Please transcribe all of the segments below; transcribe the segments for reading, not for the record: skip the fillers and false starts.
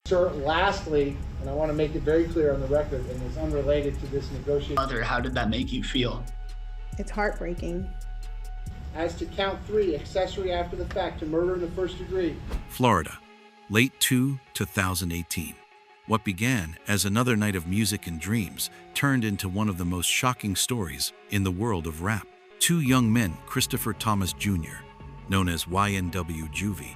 Sir, lastly, and I want to make it very clear on the record, and it's unrelated to this negotiation. Mother, how did that make you feel? It's heartbreaking. As to count 3, accessory after the fact to murder in the first degree. Florida, late 2018. What began as another night of music and dreams turned into one of the most shocking stories in the world of rap. 2 young men, Christopher Thomas Jr., known as YNW Juvy,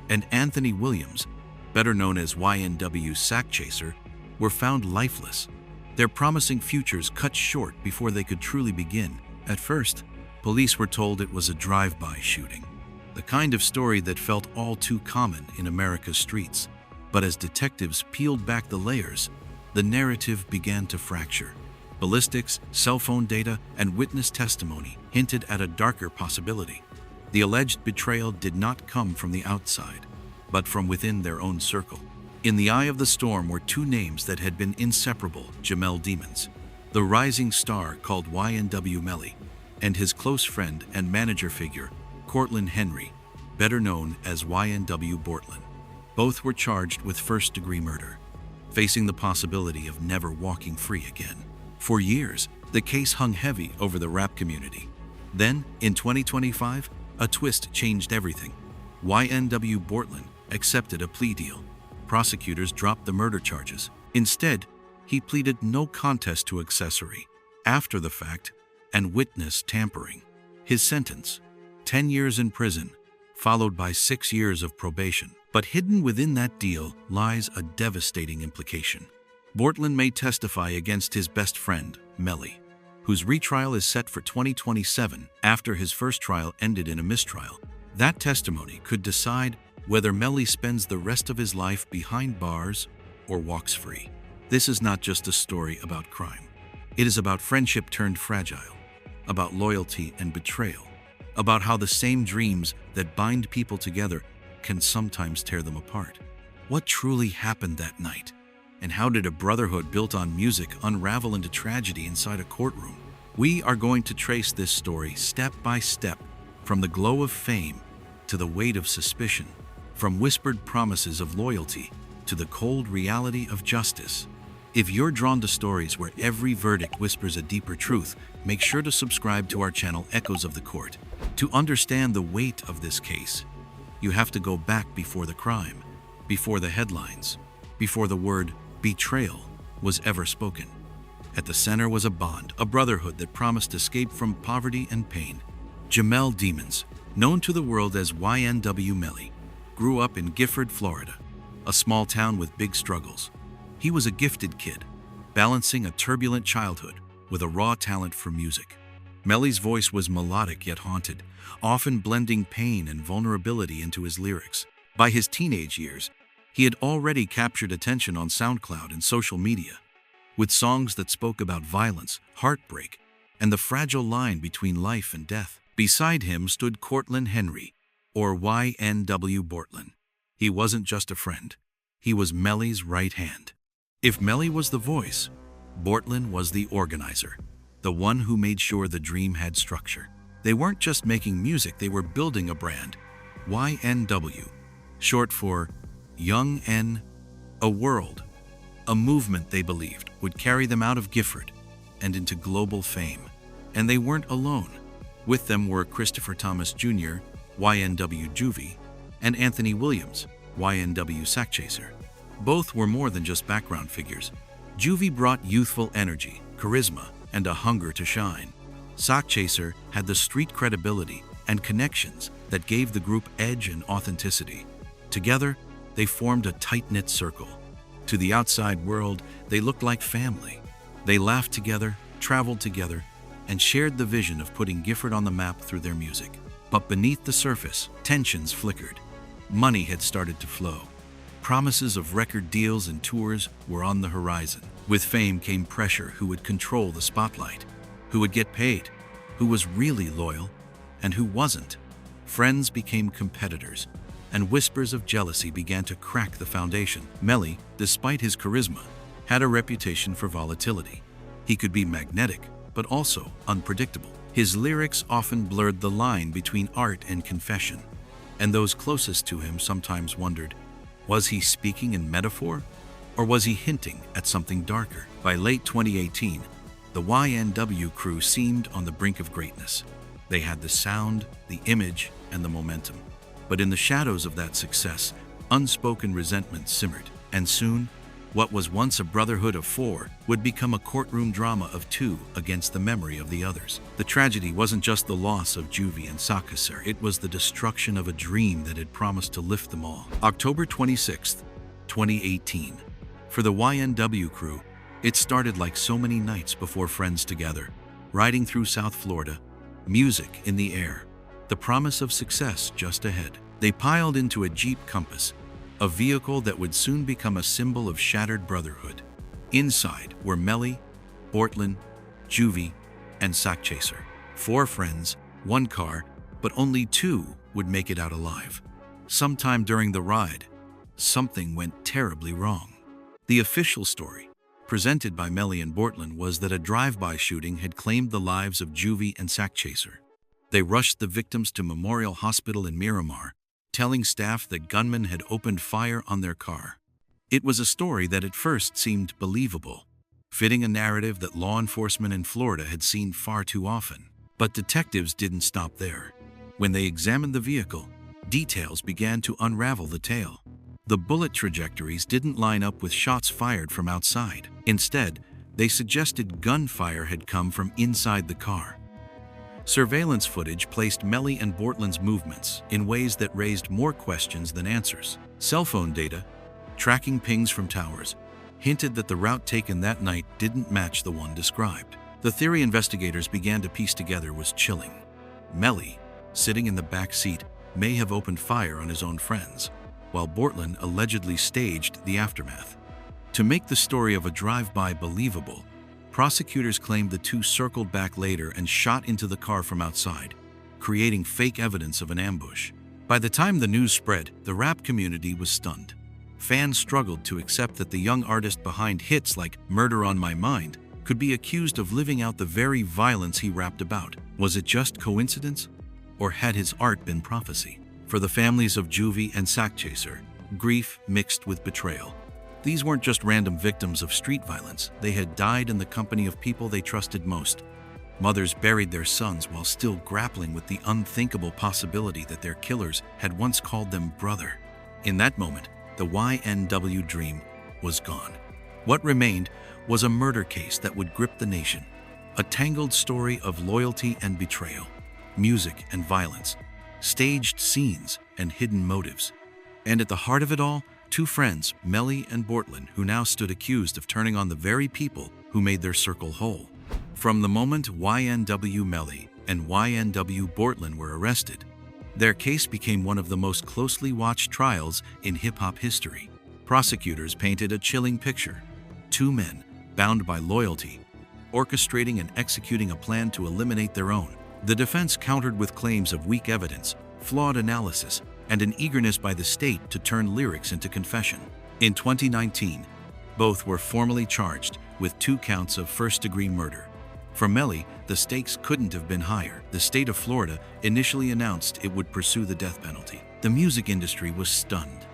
and Anthony Williams, better known as YNW Sakchaser, were found lifeless, their promising futures cut short before they could truly begin. At first, police were told it was a drive-by shooting, the kind of story that felt all too common in America's streets. But as detectives peeled back the layers, the narrative began to fracture. Ballistics, cell phone data, and witness testimony hinted at a darker possibility. The alleged betrayal did not come from the outside, but from within their own circle. In the eye of the storm were 2 names that had been inseparable Jamel Demons, the rising star called YNW Melly, and his close friend and manager figure, Cortlen Henry, better known as YNW Bortlen. Both were charged with first-degree murder, facing the possibility of never walking free again. For years, the case hung heavy over the rap community. Then, in 2025, a twist changed everything. YNW Bortlen accepted a plea deal. Prosecutors dropped the murder charges. Instead, he pleaded no contest to accessory, after the fact, and witness tampering. His sentence, 10 years in prison, followed by 6 years of probation. But hidden within that deal lies a devastating implication. Bortlen may testify against his best friend, Melly, whose retrial is set for 2027 after his first trial ended in a mistrial. That testimony could decide whether Melly spends the rest of his life behind bars or walks free. This is not just a story about crime. It is about friendship turned fragile, about loyalty and betrayal, about how the same dreams that bind people together can sometimes tear them apart. What truly happened that night? And how did a brotherhood built on music unravel into tragedy inside a courtroom? We are going to trace this story step by step, from the glow of fame to the weight of suspicion, from whispered promises of loyalty to the cold reality of justice. If you're drawn to stories where every verdict whispers a deeper truth, make sure to subscribe to our channel Echoes of the Court. To understand the weight of this case, you have to go back before the crime, before the headlines, before the word betrayal was ever spoken. At the center was a bond, a brotherhood that promised escape from poverty and pain. Jamel Demons, known to the world as YNW Melly, grew up in Gifford, Florida, a small town with big struggles. He was a gifted kid, balancing a turbulent childhood with a raw talent for music. Melly's voice was melodic yet haunted, often blending pain and vulnerability into his lyrics. By his teenage years, he had already captured attention on SoundCloud and social media, with songs that spoke about violence, heartbreak, and the fragile line between life and death. Beside him stood Cortlen Henry, or YNW Bortlen. He wasn't just a friend. He was Melly's right hand. If Melly was the voice, Bortlen was the organizer, the one who made sure the dream had structure. They weren't just making music, they were building a brand. YNW, short for Young N, a world, a movement they believed would carry them out of Gifford and into global fame. And they weren't alone. With them were Christopher Thomas Jr., YNW Juvy, and Anthony Williams, YNW Sakchaser. Both were more than just background figures. Juvy brought youthful energy, charisma, and a hunger to shine. Sakchaser had the street credibility and connections that gave the group edge and authenticity. Together, they formed a tight-knit circle. To the outside world, they looked like family. They laughed together, traveled together, and shared the vision of putting Gifford on the map through their music. But beneath the surface, tensions flickered. Money had started to flow. Promises of record deals and tours were on the horizon. With fame came pressure: who would control the spotlight, who would get paid, who was really loyal, and who wasn't. Friends became competitors, and whispers of jealousy began to crack the foundation. Melly, despite his charisma, had a reputation for volatility. He could be magnetic, but also unpredictable. His lyrics often blurred the line between art and confession, and those closest to him sometimes wondered, Was he speaking in metaphor, or was he hinting at something darker? By late 2018, the YNW crew seemed on the brink of greatness. They had the sound, the image, and the momentum. But in the shadows of that success, unspoken resentment simmered, and soon, what was once a brotherhood of four would become a courtroom drama of two against the memory of the others. The tragedy wasn't just the loss of Juvy and Sakchaser, it was the destruction of a dream that had promised to lift them all. October 26, 2018. For the YNW crew, it started like so many nights before friends together, riding through South Florida, music in the air, the promise of success just ahead. They piled into a Jeep Compass, a vehicle that would soon become a symbol of shattered brotherhood. Inside were Melly, Bortlen, Juvy, and Sakchaser. 4 friends, 1 car, but only 2 would make it out alive. Sometime during the ride, something went terribly wrong. The official story, presented by Melly and Bortlen, was that a drive-by shooting had claimed the lives of Juvy and Sakchaser. They rushed the victims to Memorial Hospital in Miramar, telling staff that gunmen had opened fire on their car. It was a story that at first seemed believable, fitting a narrative that law enforcement in Florida had seen far too often. But detectives didn't stop there. When they examined the vehicle, details began to unravel the tale. The bullet trajectories didn't line up with shots fired from outside. Instead, they suggested gunfire had come from inside the car. Surveillance footage placed Melly and Bortlen's movements in ways that raised more questions than answers. Cell phone data, tracking pings from towers, hinted that the route taken that night didn't match the one described. The theory investigators began to piece together was chilling. Melly, sitting in the back seat, may have opened fire on his own friends, while Bortlen allegedly staged the aftermath. To make the story of a drive-by believable, prosecutors claimed the 2 circled back later and shot into the car from outside, creating fake evidence of an ambush. By the time the news spread, the rap community was stunned. Fans struggled to accept that the young artist behind hits like Murder on My Mind could be accused of living out the very violence he rapped about. Was it just coincidence? Or had his art been prophecy? For the families of Juvy and Sakchaser, grief mixed with betrayal. These weren't just random victims of street violence. They had died in the company of people they trusted most. Mothers buried their sons while still grappling with the unthinkable possibility that their killers had once called them brother. In that moment, the YNW dream was gone. What remained was a murder case that would grip the nation, a tangled story of loyalty and betrayal, music and violence, staged scenes and hidden motives. And at the heart of it all, 2 friends, Melly and Bortlen, who now stood accused of turning on the very people who made their circle whole. From the moment YNW Melly and YNW Bortlen were arrested, their case became one of the most closely watched trials in hip-hop history. Prosecutors painted a chilling picture. 2 men, bound by loyalty, orchestrating and executing a plan to eliminate their own. The defense countered with claims of weak evidence, flawed analysis, and an eagerness by the state to turn lyrics into confession. In 2019, both were formally charged with 2 counts of first-degree murder. For Melly, the stakes couldn't have been higher. The state of Florida initially announced it would pursue the death penalty. The music industry was stunned.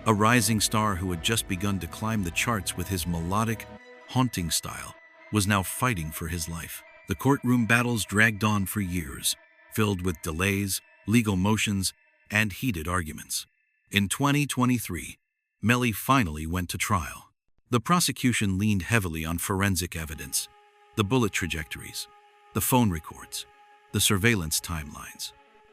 A rising star who had just begun to climb the charts with his melodic, haunting style was now fighting for his life. The courtroom battles dragged on for years, filled with delays, legal motions, and heated arguments. In 2023, Melly finally went to trial. The prosecution leaned heavily on forensic evidence, the bullet trajectories, the phone records, the surveillance timelines.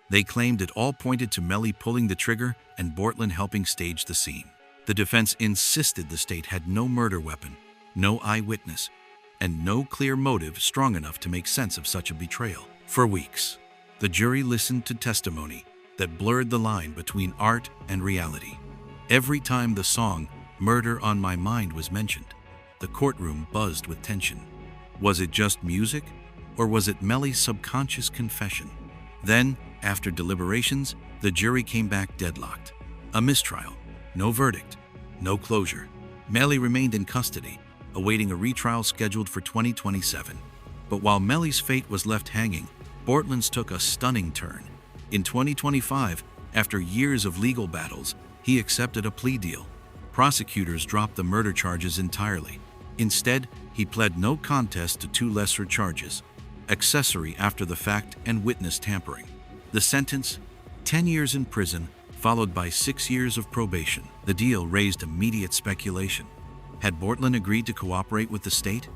They claimed it all pointed to Melly pulling the trigger and Bortlen helping stage the scene. The defense insisted the state had no murder weapon, no eyewitness, and no clear motive strong enough to make sense of such a betrayal. For weeks, the jury listened to testimony that blurred the line between art and reality. Every time the song "Murder on My Mind" was mentioned, the courtroom buzzed with tension. Was it just music, or was it Melly's subconscious confession? Then, after deliberations, the jury came back deadlocked. A mistrial, no verdict, no closure. Melly remained in custody, awaiting a retrial scheduled for 2027. But while Melly's fate was left hanging, Bortlen's took a stunning turn. In 2025, after years of legal battles, he accepted a plea deal. Prosecutors dropped the murder charges entirely. Instead, he pled no contest to 2 lesser charges: accessory after the fact and witness tampering. The sentence: 10 years in prison, followed by 6 years of probation. The deal raised immediate speculation. Had Bortlen agreed to cooperate with the state?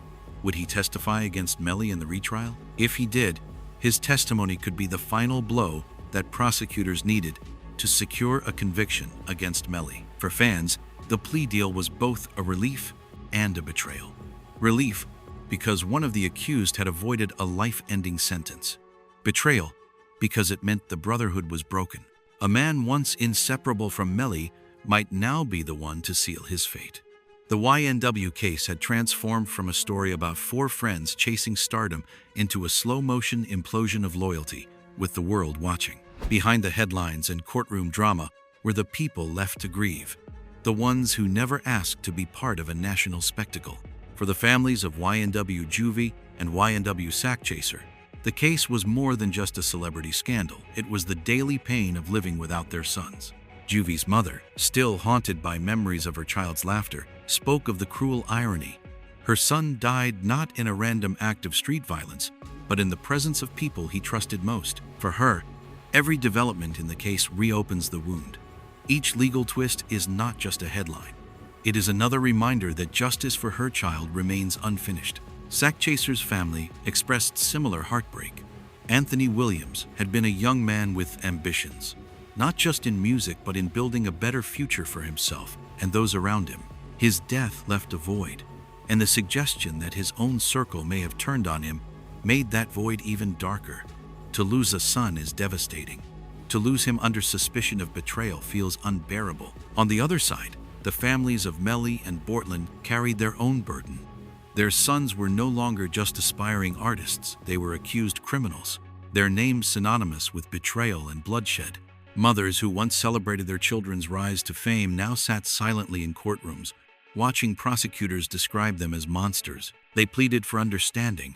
Would he testify against Melly in the retrial? If he did, his testimony could be the final blow that prosecutors needed to secure a conviction against Melly. For fans, the plea deal was both a relief and a betrayal. Relief, because one of the accused had avoided a life-ending sentence. Betrayal, because it meant the brotherhood was broken. A man once inseparable from Melly might now be the one to seal his fate. The YNW case had transformed from a story about 4 friends chasing stardom into a slow-motion implosion of loyalty, with the world watching. Behind the headlines and courtroom drama were the people left to grieve, the ones who never asked to be part of a national spectacle. For the families of YNW Juvy and YNW Sakchaser, the case was more than just a celebrity scandal. It was the daily pain of living without their sons. Juvy's mother, still haunted by memories of her child's laughter, spoke of the cruel irony. Her son died not in a random act of street violence, but in the presence of people he trusted most. For her, every development in the case reopens the wound. Each legal twist is not just a headline. It is another reminder that justice for her child remains unfinished. Sakchaser's family expressed similar heartbreak. Anthony Williams had been a young man with ambitions, not just in music but in building a better future for himself and those around him. His death left a void, and the suggestion that his own circle may have turned on him made that void even darker. To lose a son is devastating. To lose him under suspicion of betrayal feels unbearable. On the other side, the families of Melly and Bortlen carried their own burden. Their sons were no longer just aspiring artists, they were accused criminals, their names synonymous with betrayal and bloodshed. Mothers who once celebrated their children's rise to fame now sat silently in courtrooms, watching prosecutors describe them as monsters. They pleaded for understanding,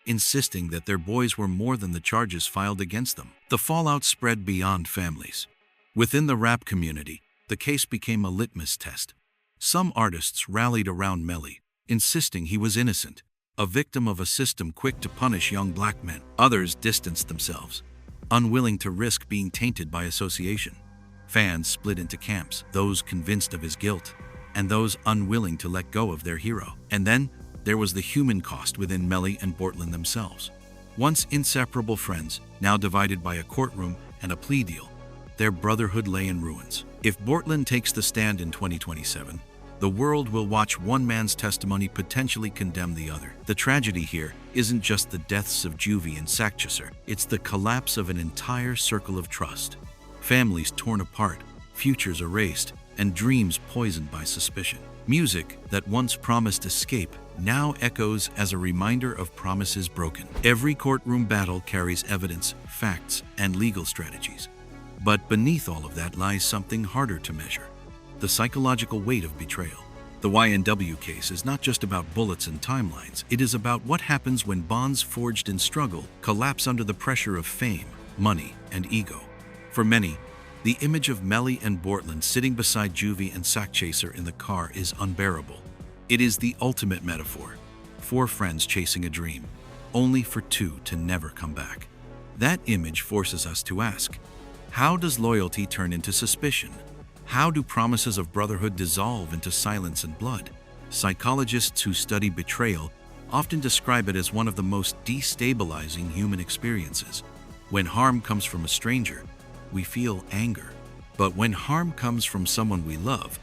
insisting that their boys were more than the charges filed against them. The fallout spread beyond families. Within the rap community, the case became a litmus test. Some artists rallied around Melly, insisting he was innocent, a victim of a system quick to punish young black men. Others distanced themselves, unwilling to risk being tainted by association. Fans split into camps, those convinced of his guilt, and those unwilling to let go of their hero. And then there was the human cost within Melly and Bortlen themselves. Once inseparable friends, now divided by a courtroom and a plea deal, their brotherhood lay in ruins. If Bortlen takes the stand in 2027, the world will watch one man's testimony potentially condemn the other. The tragedy here isn't just the deaths of Juvy and Sakchaser, it's the collapse of an entire circle of trust. Families torn apart, futures erased, and dreams poisoned by suspicion. Music that once promised escape now echoes as a reminder of promises broken. Every courtroom battle carries evidence, facts, and legal strategies. But beneath all of that lies something harder to measure: the psychological weight of betrayal. The YNW case is not just about bullets and timelines. It is about what happens when bonds forged in struggle collapse under the pressure of fame, money, and ego. For many, the image of Melly and Bortlen sitting beside Juvy and Sakchaser in the car is unbearable. It is the ultimate metaphor: 4 friends chasing a dream, only for 2 to never come back. That image forces us to ask, how does loyalty turn into suspicion? How do promises of brotherhood dissolve into silence and blood? Psychologists who study betrayal often describe it as one of the most destabilizing human experiences. When harm comes from a stranger, we feel anger. But when harm comes from someone we love,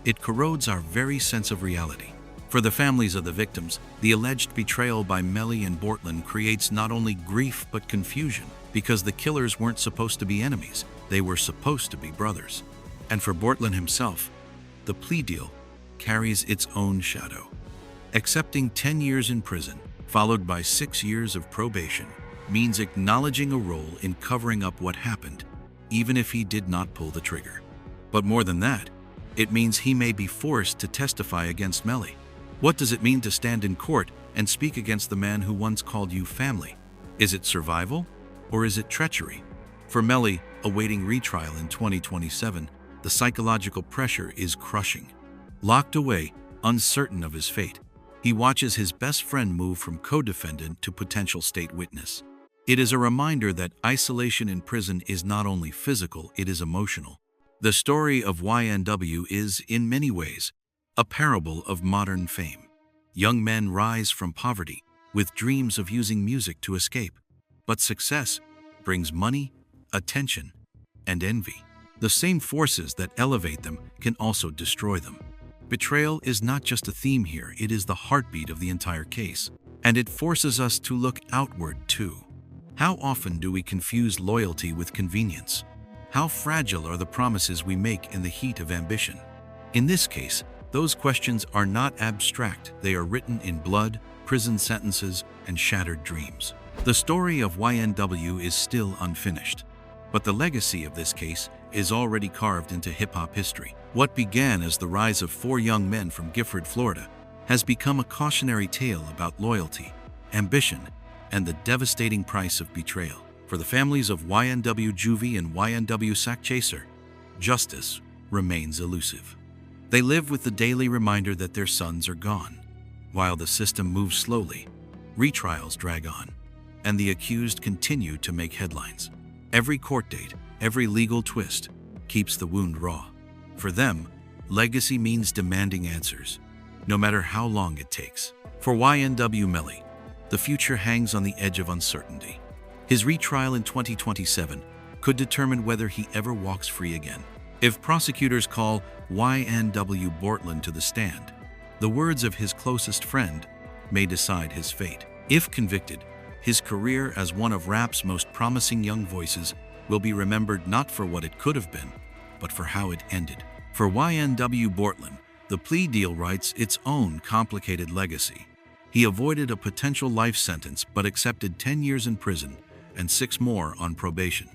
it corrodes our very sense of reality. For the families of the victims, the alleged betrayal by Melly and Bortlen creates not only grief but confusion, because the killers weren't supposed to be enemies, they were supposed to be brothers. And for Bortlen himself, the plea deal carries its own shadow. Accepting 10 years in prison, followed by 6 years of probation, means acknowledging a role in covering up what happened, even if he did not pull the trigger. But more than that, it means he may be forced to testify against Melly. What does it mean to stand in court and speak against the man who once called you family? Is it survival, or is it treachery? For Melly, awaiting retrial in 2027, The psychological pressure is crushing. Locked away, uncertain of his fate, he watches his best friend move from co-defendant to potential state witness. It is a reminder that isolation in prison is not only physical, it is emotional. The story of YNW is, in many ways, a parable of modern fame. Young men rise from poverty with dreams of using music to escape, but success brings money, attention, and envy. The same forces that elevate them can also destroy them. Betrayal is not just a theme here, it is the heartbeat of the entire case. And it forces us to look outward too. How often do we confuse loyalty with convenience? How fragile are the promises we make in the heat of ambition? In this case, those questions are not abstract, they are written in blood, prison sentences, and shattered dreams. The story of YNW is still unfinished, but the legacy of this case is already carved into hip-hop history. What began as the rise of 4 young men from Gifford, Florida, has become a cautionary tale about loyalty, ambition, and the devastating price of betrayal. For the families of YNW Juvy and YNW Sakchaser, justice remains elusive. They live with the daily reminder that their sons are gone. While the system moves slowly, retrials drag on, and the accused continue to make headlines. Every court date, every legal twist, keeps the wound raw. For them, legacy means demanding answers, no matter how long it takes. For YNW Melly, the future hangs on the edge of uncertainty. His retrial in 2027 could determine whether he ever walks free again. If prosecutors call YNW Bortlen to the stand, the words of his closest friend may decide his fate. If convicted, his career as one of rap's most promising young voices will be remembered not for what it could have been, but for how it ended. For YNW Bortlen, the plea deal writes its own complicated legacy. He avoided a potential life sentence but accepted 10 years in prison and 6 more on probation.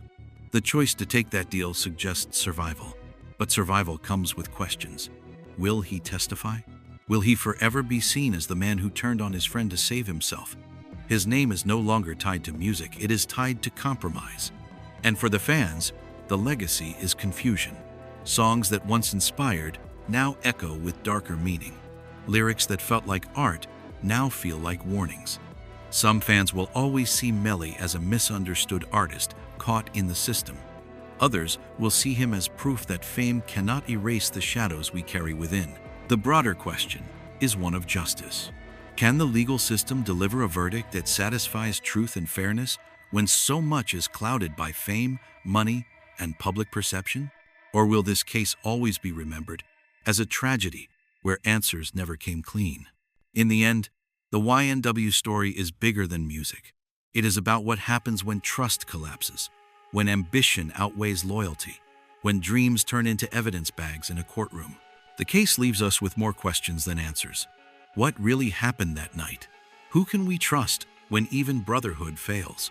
The choice to take that deal suggests survival, but survival comes with questions. Will he testify? Will he forever be seen as the man who turned on his friend to save himself? His name is no longer tied to music, it is tied to compromise. And for the fans, the legacy is confusion. Songs that once inspired now echo with darker meaning. Lyrics that felt like art now feel like warnings. Some fans will always see Melly as a misunderstood artist caught in the system. Others will see him as proof that fame cannot erase the shadows we carry within. The broader question is one of justice. Can the legal system deliver a verdict that satisfies truth and fairness when so much is clouded by fame, money, and public perception? Or will this case always be remembered as a tragedy where answers never came clean? In the end, the YNW story is bigger than music. It is about what happens when trust collapses, when ambition outweighs loyalty, when dreams turn into evidence bags in a courtroom. The case leaves us with more questions than answers. What really happened that night? Who can we trust when even brotherhood fails?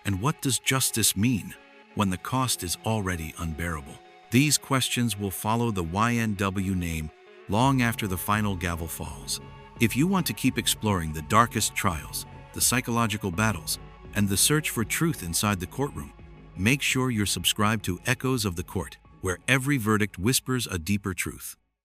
And what does justice mean when the cost is already unbearable? These questions will follow the YNW name long after the final gavel falls. If you want to keep exploring the darkest trials, the psychological battles, and the search for truth inside the courtroom, make sure you're subscribed to Echoes of the Court, where every verdict whispers a deeper truth.